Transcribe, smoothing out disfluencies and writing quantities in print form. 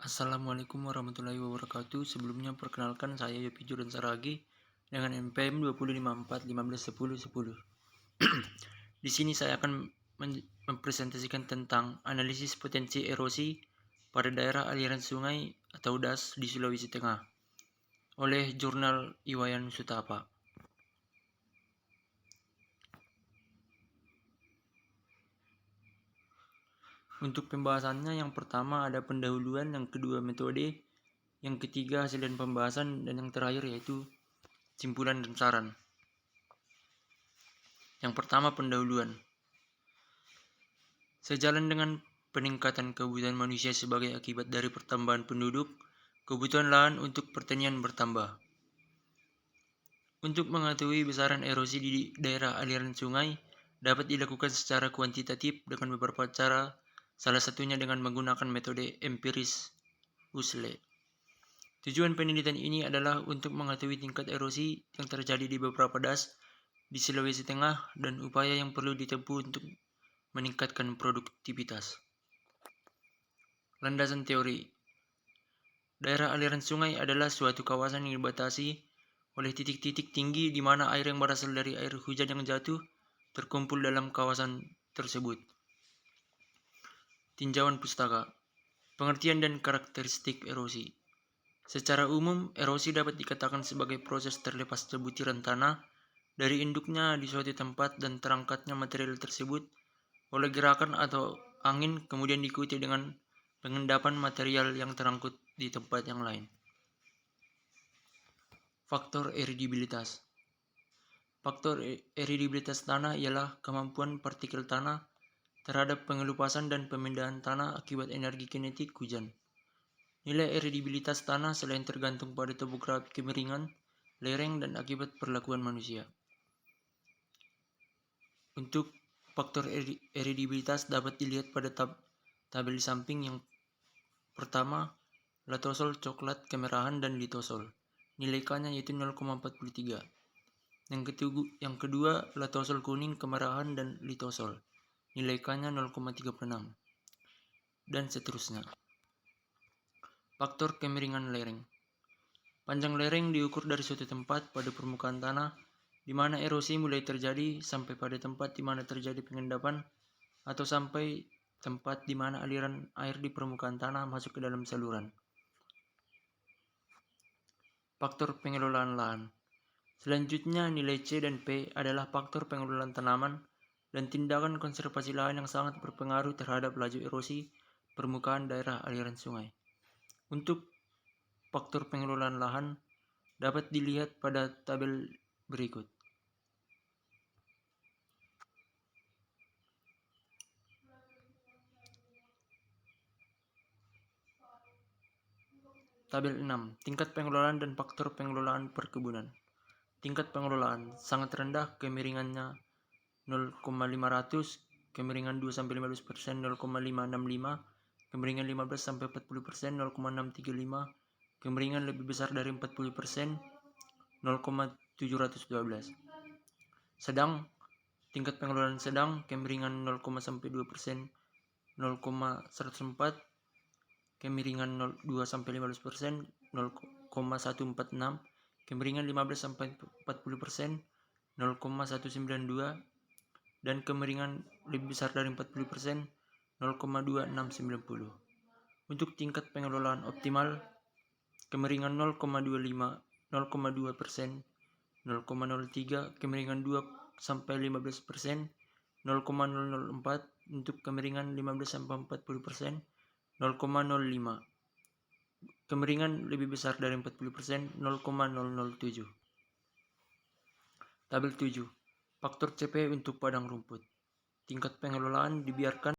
Assalamualaikum warahmatullahi wabarakatuh. Sebelumnya perkenalkan saya Yopi Jordan Saragi dengan NPM 254151010. Di sini saya akan mempresentasikan tentang analisis potensi erosi pada daerah aliran sungai atau DAS di Sulawesi Tengah oleh jurnal Iwayan Sutapa. Untuk pembahasannya, yang pertama ada pendahuluan, yang kedua metode, yang ketiga hasil dan pembahasan, dan yang terakhir yaitu simpulan dan saran. Yang pertama, pendahuluan. Sejalan dengan peningkatan kebutuhan manusia sebagai akibat dari pertambahan penduduk, kebutuhan lahan untuk pertanian bertambah. Untuk mengetahui besaran erosi di daerah aliran sungai dapat dilakukan secara kuantitatif dengan beberapa cara, salah satunya dengan menggunakan metode empiris USLE. Tujuan penelitian ini adalah untuk mengetahui tingkat erosi yang terjadi di beberapa DAS di Sulawesi Tengah dan upaya yang perlu ditempuh untuk meningkatkan produktivitas. Landasan teori. Daerah aliran sungai adalah suatu kawasan yang dibatasi oleh titik-titik tinggi di mana air yang berasal dari air hujan yang jatuh terkumpul dalam kawasan tersebut. Tinjauan pustaka. Pengertian dan karakteristik erosi. Secara umum, erosi dapat dikatakan sebagai proses terlepasnya butiran tanah dari induknya di suatu tempat dan terangkatnya material tersebut oleh gerakan atau angin, kemudian diikuti dengan pengendapan material yang terangkut di tempat yang lain. Faktor eridibilitas. Faktor eridibilitas tanah ialah kemampuan partikel tanah terhadap pengelupasan dan pemindahan tanah akibat energi kinetik hujan. Nilai eridibilitas tanah selain tergantung pada topografi kemiringan, lereng, dan akibat perlakuan manusia. Untuk faktor eridibilitas dapat dilihat pada tabel di samping. Yang pertama, latosol coklat kemerahan dan litosol. Nilai K-nya yaitu 0,43. Yang kedua, latosol kuning kemerahan dan litosol. Nilai K-nya 0,36. Dan seterusnya. Faktor kemiringan lereng. Panjang lereng diukur dari suatu tempat pada permukaan tanah di mana erosi mulai terjadi sampai pada tempat di mana terjadi pengendapan atau sampai tempat di mana aliran air di permukaan tanah masuk ke dalam saluran. Faktor pengelolaan lahan. Selanjutnya, nilai C dan P adalah faktor pengelolaan tanaman dan tindakan konservasi lahan yang sangat berpengaruh terhadap laju erosi permukaan daerah aliran sungai. Untuk faktor pengelolaan lahan dapat dilihat pada tabel berikut. Tabel 6. Tingkat pengelolaan dan faktor pengelolaan perkebunan. Tingkat pengelolaan sangat rendah, kemiringannya 0,500, kemiringan 2-15%, 0,565, kemiringan 15-40%, 0,635, kemiringan lebih besar dari 40%, 0,712. Sedang, tingkat pengelolaan sedang, kemiringan 0,2%, 0,104, kemiringan 2-15%, 0,146, kemiringan 15-40%, 0,192, dan kemiringan lebih besar dari 40%, 0,2690. Untuk tingkat pengelolaan optimal, kemiringan 0,25, 0,2%, 0,03, kemiringan 2-15%, 0,004, untuk kemiringan 15-40%, 0,05. Kemiringan lebih besar dari 40%, 0,007. Tabel 7. Faktor CP untuk padang rumput. Tingkat pengelolaan dibiarkan